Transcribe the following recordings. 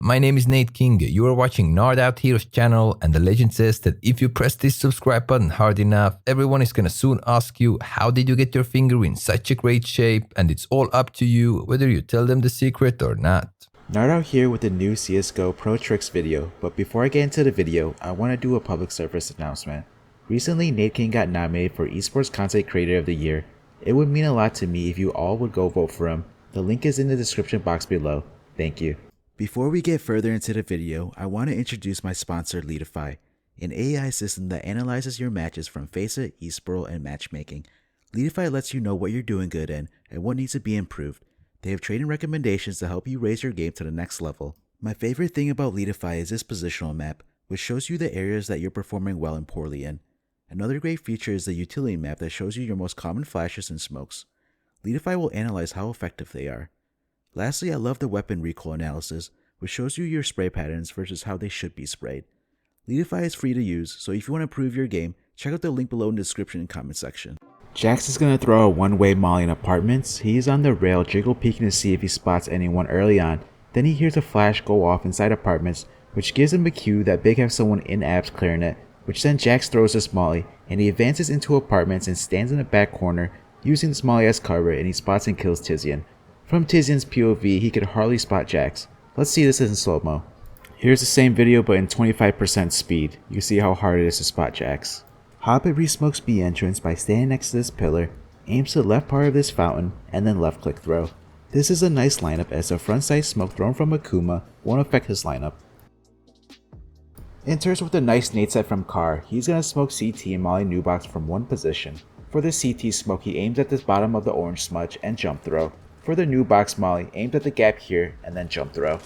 My name is Nate King, you are watching NartOutHere's channel, and the legend says that if you press this subscribe button hard enough, everyone is gonna soon ask you how did you get your finger in such a great shape, and it's all up to you whether you tell them the secret or not. NartOut here with a new CSGO Pro Tricks video, but before I get into the video, I want to do a public service announcement. Recently, Nate King got nominated for Esports Content Creator of the Year. It would mean a lot to me if you all would go vote for him. The link is in the description box below. Thank you. Before we get further into the video, I want to introduce my sponsor, Leadify, an AI system that analyzes your matches from FACEIT, eSports, and matchmaking. Leadify lets you know what you're doing good in and what needs to be improved. They have training recommendations to help you raise your game to the next level. My favorite thing about Leadify is this positional map, which shows you the areas that you're performing well and poorly in. Another great feature is the utility map that shows you your most common flashes and smokes. Leadify will analyze how effective they are. Lastly, I love the weapon recoil analysis, which shows you your spray patterns versus how they should be sprayed. Leadify is free to use, so if you want to improve your game, check out the link below in the description and comment section. Jax is going to throw a one-way molly in apartments. He is on the rail, jiggle peeking to see if he spots anyone early on. Then he hears a flash go off inside apartments, which gives him a cue that Big has someone in abs clearing it, which then Jax throws this molly, and he advances into apartments and stands in the back corner, using this molly as cover, and he spots and kills Tizian. From Tizian's POV, he could hardly spot Jax. Let's see this in slow-mo. Here's the same video but in 25% speed. You can see how hard it is to spot Jax. Hobbit re-smokes B entrance by standing next to this pillar, aims to the left part of this fountain, and then left click throw. This is a nice lineup as the front side smoke thrown from Akuma won't affect his lineup. Enters with a nice nade set from Carr. He's gonna smoke CT and molly new box from one position. For the CT smoke, he aims at this bottom of the orange smudge and jump throw. For the new box molly, aimed at the gap here and then jump throw.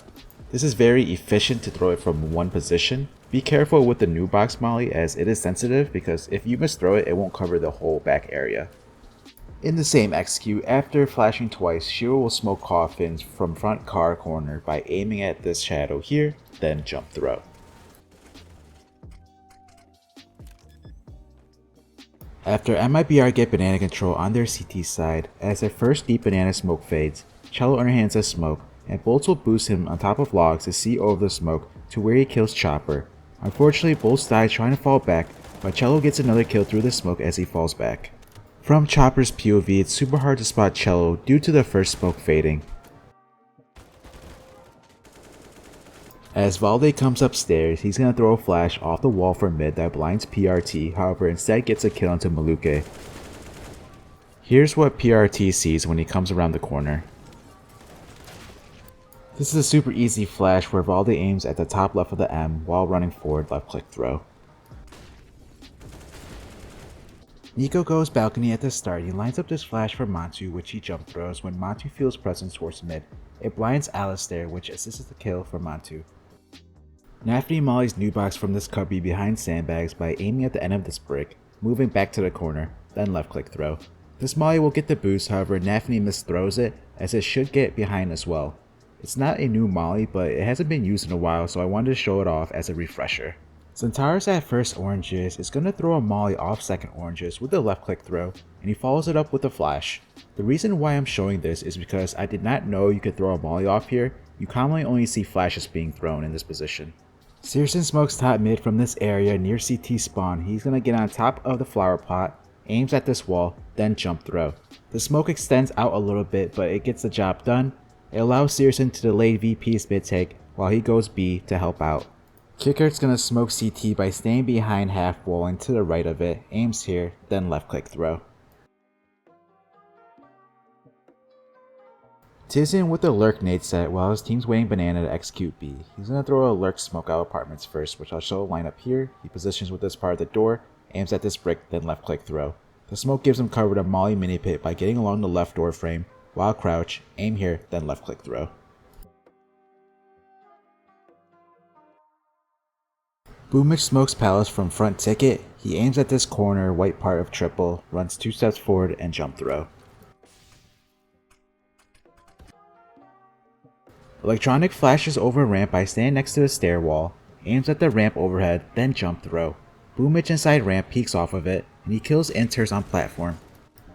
This is very efficient to throw it from one position. Be careful with the new box molly as it is sensitive because if you misthrow it, it won't cover the whole back area. In the same execute, after flashing twice, Shiro will smoke coffins from front car corner by aiming at this shadow here, then jump throw. After MIBR get banana control on their CT side, as their first deep banana smoke fades, Cello underhands the smoke, and Bolts will boost him on top of logs to see over the smoke to where he kills Chopper. Unfortunately, Bolts dies trying to fall back, but Cello gets another kill through the smoke as he falls back. From Chopper's POV, it's super hard to spot Cello due to the first smoke fading. As Valde comes upstairs, he's going to throw a flash off the wall for mid that blinds PRT, however instead gets a kill into Maluke. Here's what PRT sees when he comes around the corner. This is a super easy flash where Valde aims at the top left of the M while running forward left click throw. Nico goes balcony at the start. He lines up this flash for Montu, which he jump throws when Montu feels presence towards mid. It blinds Alistair, which assists the kill for Montu. Nafny mollies new box from this cubby behind sandbags by aiming at the end of this brick, moving back to the corner, then left click throw. This molly will get the boost, however Nafny misthrows it as it should get behind as well. It's not a new molly, but it hasn't been used in a while, so I wanted to show it off as a refresher. Centaurus at first oranges is going to throw a molly off second oranges with a left click throw, and he follows it up with a flash. The reason why I'm showing this is because I did not know you could throw a molly off here. You commonly only see flashes being thrown in this position. Searson smokes top mid from this area near CT spawn. He's going to get on top of the flower pot, aims at this wall, then jump throw. The smoke extends out a little bit, but it gets the job done. It allows Searson to delay VP's mid take while he goes B to help out. Kickert's going to smoke CT by staying behind half wall and to the right of it, aims here, then left click throw. Tizian with the lurk nade set while his team's waiting banana to execute B. He's going to throw a lurk smoke out apartments first, which I'll show a line up here. He positions with this part of the door, aims at this brick, then left click throw. The smoke gives him cover to molly mini pit by getting along the left door frame, while crouch, aim here, then left click throw. Boomich smokes Palace from front ticket. He aims at this corner white part of triple, runs 2 steps forward and jump throw. Electronic flashes over ramp by standing next to the stair wall, aims at the ramp overhead, then jump throw. Boomich inside ramp peeks off of it, and he kills Inters on platform.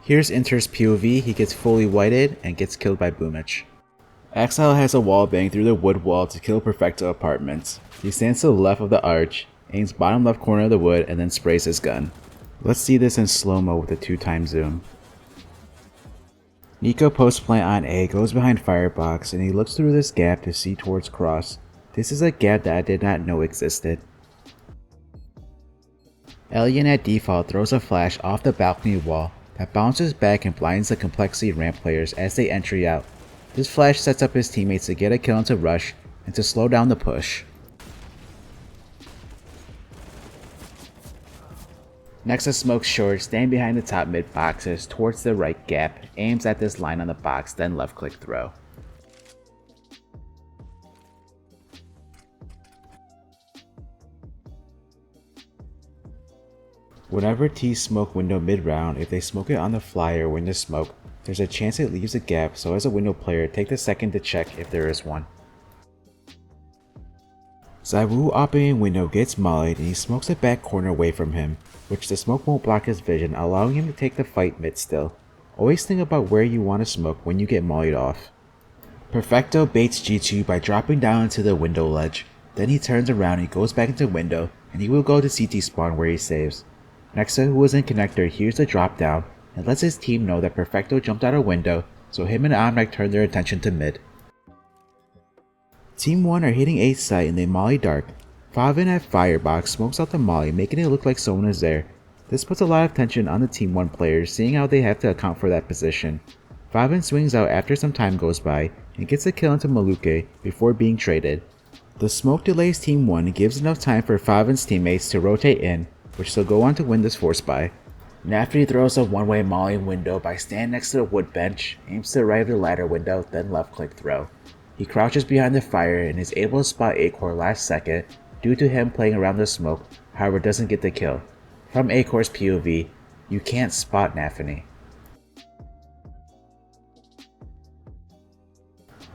Here's Inter's POV, he gets fully whited and gets killed by Boomich. Exile has a wall bang through the wood wall to kill Perfecto apartments. He stands to the left of the arch, aims bottom left corner of the wood, and then sprays his gun. Let's see this in slow-mo with a 2x zoom. Nico post plant on A, goes behind firebox, and he looks through this gap to see towards cross. This is a gap that I did not know existed. Alien at default throws a flash off the balcony wall that bounces back and blinds the complexity ramp players as they entry out. This flash sets up his teammates to get a kill into rush and to slow down the push. Nexa smokes short, standing behind the top mid boxes towards the right gap, aims at this line on the box, then left click throw. Whenever T smoke window mid round, if they smoke it on the fly or window smoke, there's a chance it leaves a gap, so as a window player, take the second to check if there is one. Zaiwu opening window gets mollied and he smokes a back corner away from him, which the smoke won't block his vision, allowing him to take the fight mid still. Always think about where you want to smoke when you get mollied off. Perfecto baits G2 by dropping down into the window ledge. Then he turns around and he goes back into window, and he will go to CT spawn where he saves. Nexa, who was in connector, hears the drop down and lets his team know that Perfecto jumped out a window, so him and Omnek turn their attention to mid. Team 1 are hitting A site and they molly dark. Favin at firebox smokes out the molly, making it look like someone is there. This puts a lot of tension on the Team 1 players, seeing how they have to account for that position. Favin swings out after some time goes by and gets a kill into Maluke before being traded. The smoke delays Team 1 and gives enough time for Favin's teammates to rotate in, which they'll go on to win this force buy. Nafty throws a one-way molly window by standing next to the wood bench, aims to the right of the ladder window, then left click throw. He crouches behind the fire and is able to spot A-Core last second due to him playing around the smoke, however doesn't get the kill. From A-Core's POV, you can't spot Nafany.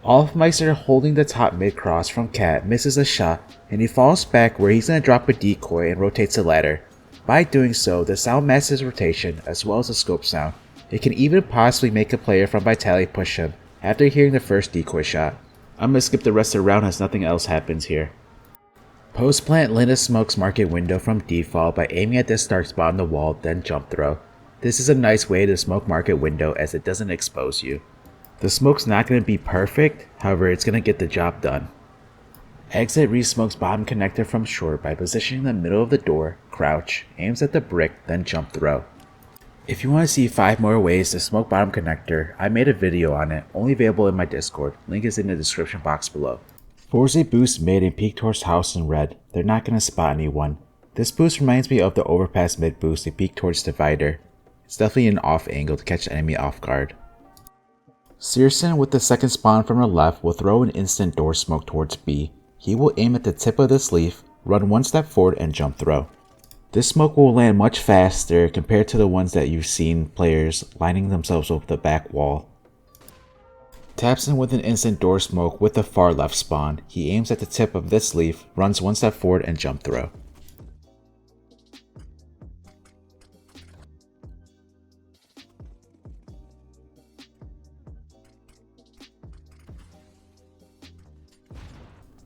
Olfmeister holding the top mid cross from Cat misses a shot and he falls back where he's going to drop a decoy and rotates the ladder. By doing so, the sound masks his rotation as well as the scope sound. It can even possibly make a player from Vitality push him after hearing the first decoy shot. I'm gonna skip the rest of the round as nothing else happens here. Post plant Linda smokes market window from default by aiming at the start spot on the wall, then jump throw. This is a nice way to smoke market window as it doesn't expose you. The smoke's not going to be perfect, however it's going to get the job done. Exit re-smokes bottom connector from short by positioning in the middle of the door, crouch, aims at the brick, then jump throw. If you want to see 5 more ways to smoke bottom connector, I made a video on it, only available in my Discord, link is in the description box below. Forza boost mid and peek towards house in red, they're not going to spot anyone. This boost reminds me of the overpass mid boost and peek towards divider. It's definitely an off angle to catch the enemy off guard. Searson with the second spawn from the left will throw an instant door smoke towards B. He will aim at the tip of this leaf, run one step forward and jump throw. This smoke will land much faster compared to the ones that you've seen players lining themselves up the back wall. Taps in with an instant door smoke with the far left spawn. He aims at the tip of this leaf, runs one step forward and jump throw.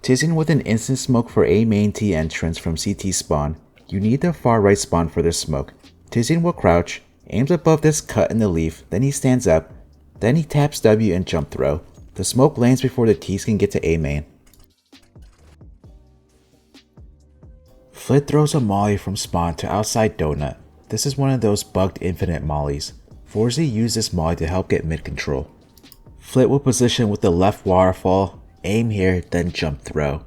Tizzing with an instant smoke for A main T entrance from CT spawn. You need the far right spawn for this smoke. Tizzing will crouch, aims above this cut in the leaf, then he stands up, then he taps W and jump throw. The smoke lands before the T's can get to A main. Flit throws a molly from spawn to outside donut. This is one of those bugged infinite mollies. Forza used this molly to help get mid control. Flit will position with the left waterfall, aim here, then jump throw.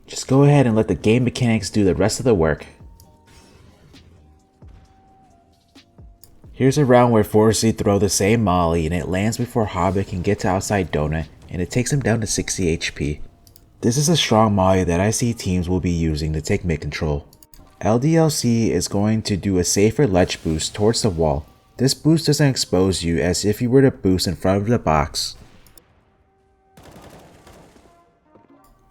Just go ahead and let the game mechanics do the rest of the work. Here's a round where Forza throw the same molly and it lands before Hobbit can get to outside donut and it takes him down to 60 HP. This is a strong molly that I see teams will be using to take mid control. LDLC is going to do a safer ledge boost towards the wall. This boost doesn't expose you as if you were to boost in front of the box.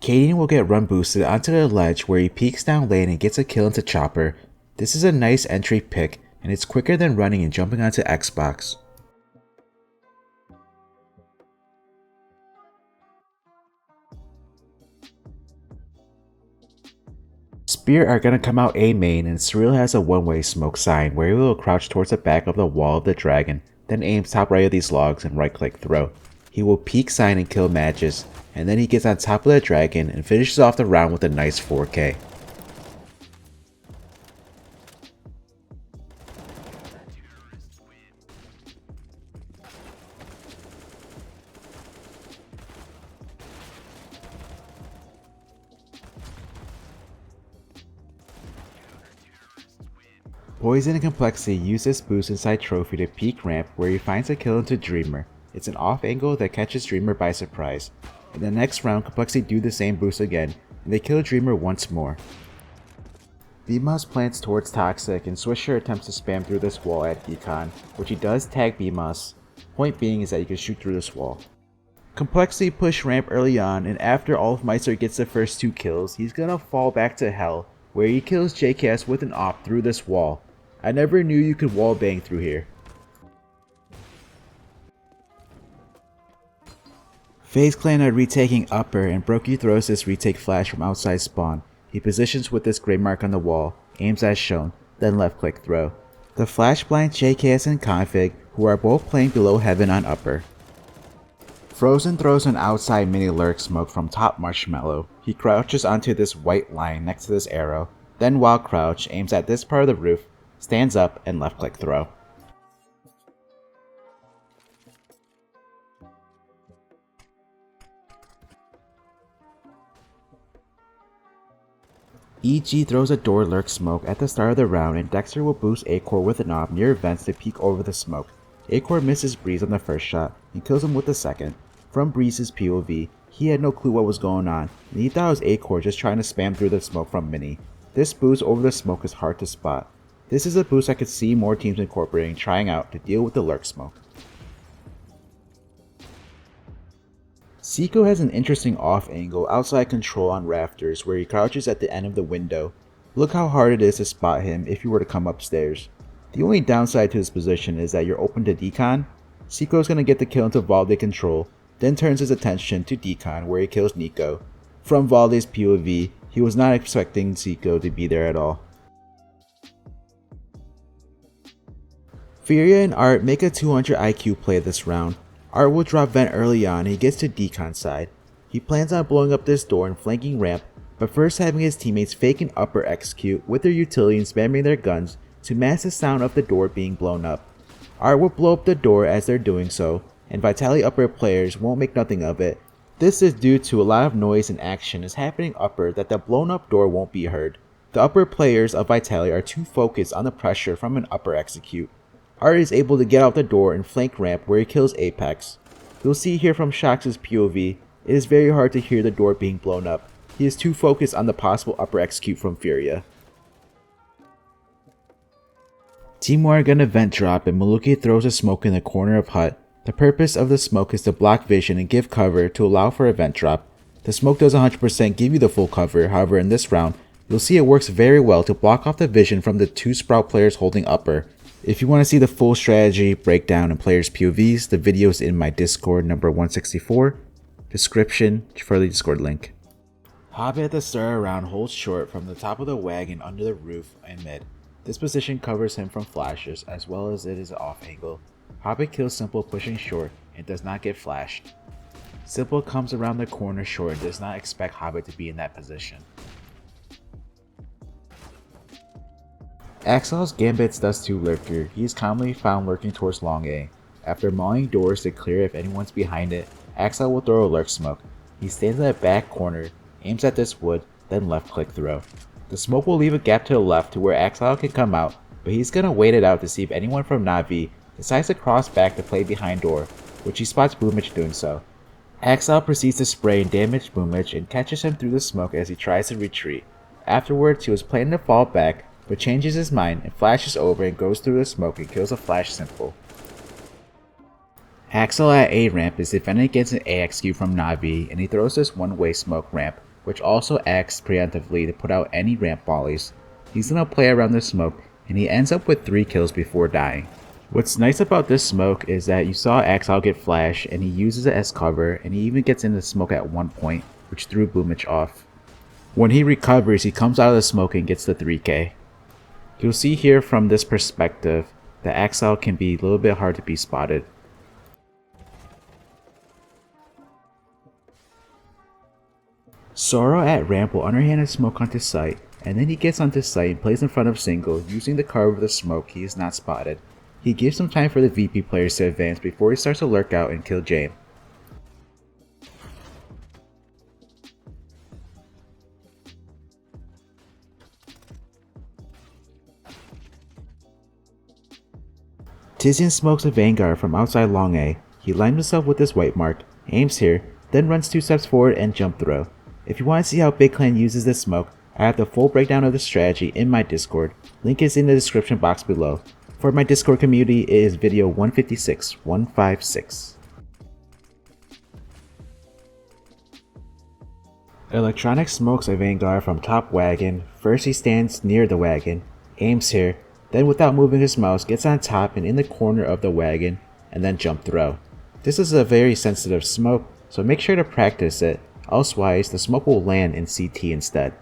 Kaden will get run boosted onto the ledge where he peeks down lane and gets a kill into Chopper. This is a nice entry pick and it's quicker than running and jumping onto Xbox. Spear are gonna come out A main, and Surreal has a one-way smoke sign where he will crouch towards the back of the wall of the dragon, then aims top right of these logs and right click throw. He will peek sign and kill Magus, and then he gets on top of the dragon and finishes off the round with a nice 4K. Poison and Complexity use this boost inside Trophy to peek ramp where he finds a kill into Dreamer. It's an off angle that catches Dreamer by surprise. In the next round, Complexity do the same boost again, and they kill Dreamer once more. BMOS plants towards Toxic, and Swisher attempts to spam through this wall at Decon, which he does tag BMOS. Point being is that you can shoot through this wall. Complexity push ramp early on, and after Meister gets the first 2 kills, he's gonna fall back to hell, where he kills JKS with an op through this wall. I never knew you could wall bang through here. FaZe Clan are retaking upper, and Brokey throws this retake flash from outside spawn. He positions with this gray mark on the wall, aims as shown, then left click throw. The flash blinds JKS and Config, who are both playing below heaven on upper. Frozen throws an outside mini lurk smoke from top Marshmallow. He crouches onto this white line next to this arrow, then while crouch aims at this part of the roof, stands up and left click throw. EG throws a door lurk smoke at the start of the round, and Dexter will boost A-Core with an op near vents to peek over the smoke. A-Core misses Breeze on the first shot and kills him with the second. From Breeze's POV, he had no clue what was going on, and he thought it was A-Core just trying to spam through the smoke from Mini. This boost over the smoke is hard to spot. This is a boost I could see more teams incorporating trying out to deal with the lurk smoke. Seiko has an interesting off angle outside control on rafters where he crouches at the end of the window. Look how hard it is to spot him if you were to come upstairs. The only downside to this position is that you're open to Decon. Seiko is going to get the kill into Valde control, then turns his attention to Decon where he kills Nico. From Valde's POV, he was not expecting Seiko to be there at all. Furia and Art make a 200 IQ play this round. Art will drop vent early on and he gets to Decon's side. He plans on blowing up this door and flanking ramp, but first having his teammates fake an upper execute with their utility and spamming their guns to mask the sound of the door being blown up. Art will blow up the door as they're doing so, and Vitality upper players won't make nothing of it. This is due to a lot of noise and action is happening upper that the blown up door won't be heard. The upper players of Vitality are too focused on the pressure from an upper execute. Art is able to get out the door and flank ramp where he kills Apex. You'll see here from Shox's POV, it is very hard to hear the door being blown up. He is too focused on the possible upper execute from Furia. Team War are gonna vent drop and Maluki throws a smoke in the corner of hut. The purpose of the smoke is to block vision and give cover to allow for a vent drop. The smoke does 100% give you the full cover, however in this round, you'll see it works very well to block off the vision from the 2 Sprout players holding upper. If you want to see the full strategy, breakdown, and players' POVs, the video is in my Discord number 164, description for the Discord link. Hobbit at the start round holds short from the top of the wagon under the roof and mid. This position covers him from flashes as well as it is off angle. Hobbit kills Simple pushing short and does not get flashed. Simple comes around the corner short and does not expect Hobbit to be in that position. Axel's Gambit's Dust 2 lurker. He is commonly found lurking towards long A. After mauling doors to clear if anyone's behind it, Axel will throw a lurk smoke. He stands in the back corner, aims at this wood, then left click throw. The smoke will leave a gap to the left to where Axel can come out, but he's gonna wait it out to see if anyone from Navi decides to cross back to play behind door, which he spots Boomich doing so. Axel proceeds to spray and damage Boomich and catches him through the smoke as he tries to retreat. Afterwards, he was planning to fall back, but changes his mind and flashes over and goes through the smoke and kills a flash Simple. Axel at A ramp is defending against an AXQ from Navi, and he throws this one-way smoke ramp, which also acts preemptively to put out any ramp volleys. He's gonna play around the smoke, and he ends up with 3 kills before dying. What's nice about this smoke is that you saw Axel get flash, and he uses it as cover, and he even gets into the smoke at one point, which threw Boomich off. When he recovers, he comes out of the smoke and gets the 3k. You'll see here from this perspective, the Exile can be a little bit hard to be spotted. Sorrow at ramp will underhand a smoke onto site, and then he gets onto site and plays in front of single. Using the cover of the smoke, he is not spotted. He gives some time for the VP players to advance before he starts to lurk out and kill Jame. Tizian smokes a Vanguard from outside long A. He lines himself with this white mark, aims here, then runs 2 steps forward and jump throw. If you want to see how Big Clan uses this smoke, I have the full breakdown of the strategy in my Discord. Link is in the description box below. For my Discord community, it is video 156. Electronic smokes a Vanguard from top wagon. First he stands near the wagon, aims here, then without moving his mouse gets on top and in the corner of the wagon, and then jump throw. This is a very sensitive smoke, so make sure to practice it, elsewise the smoke will land in CT instead.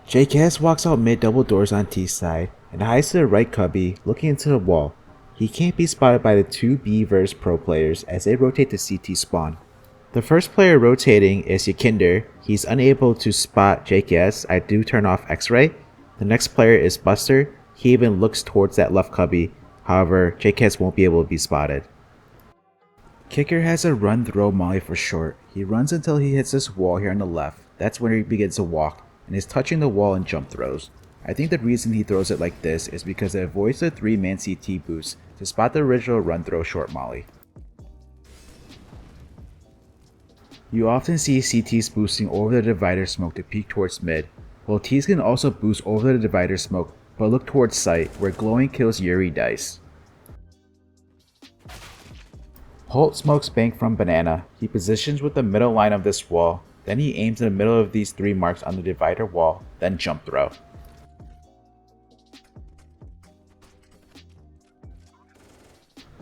JKS walks out mid double doors on T side, and hides to the right cubby, looking into the wall. He can't be spotted by the 2 B vs pro players as they rotate to CT spawn. The first player rotating is Yakinder. He's unable to spot JKS. I do turn off X-ray. The next player is Buster. He even looks towards that left cubby. However, JKS won't be able to be spotted. Kicker has a run throw molly for short. He runs until he hits this wall here on the left. That's when he begins to walk and is touching the wall and jump throws. I think the reason he throws it like this is because it avoids the 3-man CT boost to spot the original run throw short molly. You often see CTs boosting over the divider smoke to peek towards mid, while Ts can also boost over the divider smoke but look towards site where glowing kills Yuri dice. Holt smokes bank from banana. He positions with the middle line of this wall, then he aims in the middle of these 3 marks on the divider wall, then jump throw.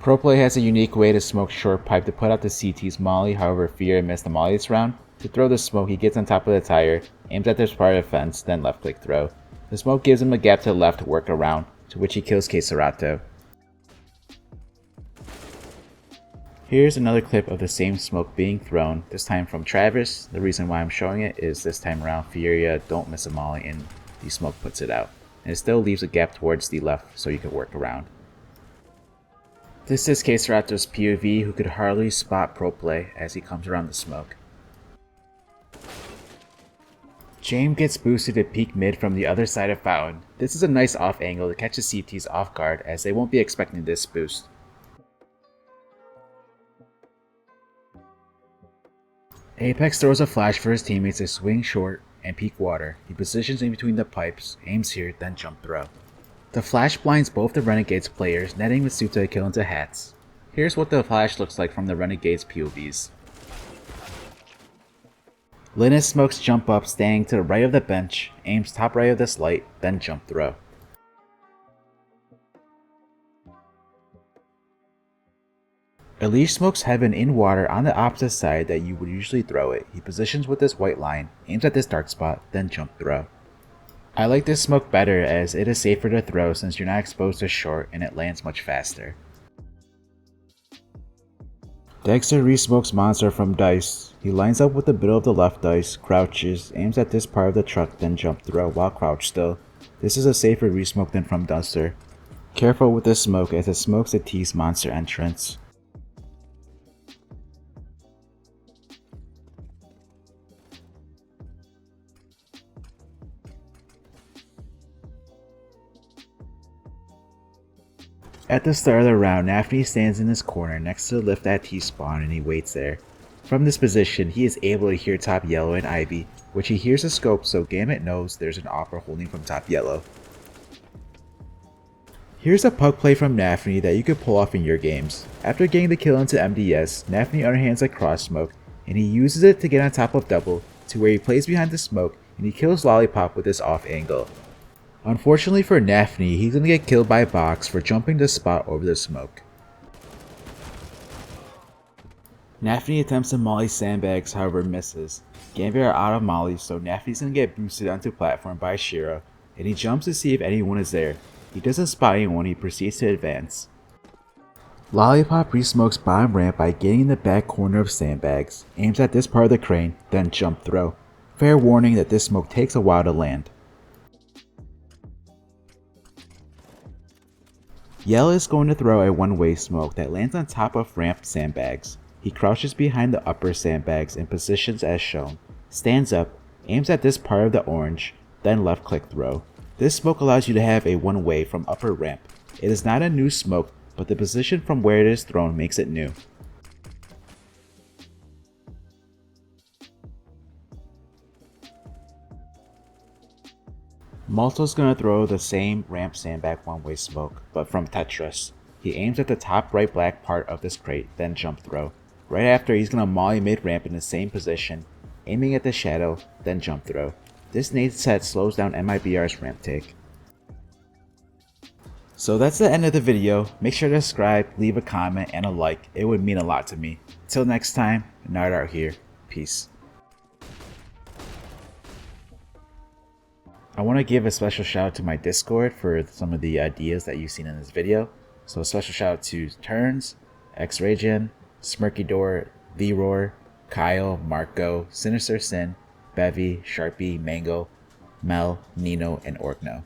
Proplay has a unique way to smoke short pipe to put out the CT's molly, however Fear missed the molly this round. To throw the smoke, he gets on top of the tire, aims at this part of the fence, then left click throw. The smoke gives him a gap to the left to work around, to which he kills Serato. Here's another clip of the same smoke being thrown, this time from Travis. The reason why I'm showing it is this time around Furia don't miss a molly and the smoke puts it out. And it still leaves a gap towards the left so you can work around. This is Serato's POV, who could hardly spot Proplay as he comes around the smoke. Jame gets boosted to peek mid from the other side of Fountain. This is a nice off angle to catch the CTs off guard as they won't be expecting this boost. Apex throws a flash for his teammates to swing short and peek water. He positions in between the pipes, aims here, then jump throw. The flash blinds both the Renegades players, netting Masuta a kill into hats. Here's what the flash looks like from the Renegades POVs. Linus smokes jump up, standing to the right of the bench, aims top right of this light, then jump throw. Elish smokes Heaven in water on the opposite side that you would usually throw it. He positions with this white line, aims at this dark spot, then jump throw. I like this smoke better as it is safer to throw since you're not exposed to short and it lands much faster. Dexter re-smokes Monster from Dice. He lines up with the middle of the left dice, crouches, aims at this part of the truck, then jump throw while crouched still. This is a safer re-smoke than from Duster. Careful with this smoke as it smokes the T's Monster entrance. At the start of the round, Nafny stands in his corner next to the lift at T-spawn and he waits there. From this position, he is able to hear top yellow and Ivy, which he hears a scope so Gambit knows there's an offer holding from top yellow. Here's a puck play from Nafny that you could pull off in your games. After getting the kill into MDS, Nafny underhands a cross smoke and he uses it to get on top of double to where he plays behind the smoke and he kills Lollipop with this off angle. Unfortunately for Nafny, he's gonna get killed by Box for jumping the spot over the smoke. Nafty attempts to molly sandbags, however misses. Gambit are out of mollies, so Nafty's gonna get boosted onto platform by Shiro, and he jumps to see if anyone is there. He doesn't spot anyone, he proceeds to advance. Lollipop re-smokes bottom ramp by getting in the back corner of sandbags, aims at this part of the crane, then jump throw. Fair warning that this smoke takes a while to land. Yell is going to throw a one-way smoke that lands on top of ramp sandbags. He crouches behind the upper sandbags in positions as shown, stands up, aims at this part of the orange, then left click throw. This smoke allows you to have a one-way from upper ramp. It is not a new smoke, but the position from where it is thrown makes it new. Malto's gonna throw the same ramp sandbag one-way smoke, but from Tetris. He aims at the top right black part of this crate, then jump throw. Right after, he's gonna molly mid-ramp in the same position, aiming at the shadow, then jump throw. This nade set slows down MIBR's ramp take. So that's the end of the video. Make sure to subscribe, leave a comment, and a like. It would mean a lot to me. Till next time, NartOutHere. Peace. I want to give a special shout out to my Discord for some of the ideas that you've seen in this video. So a special shout out to Turns, X-Raygen, Smirkydor, V-Roar, Kyle, Marco, Sinister Sin, Bevy, Sharpie, Mango, Mel, Nino, and Orkno.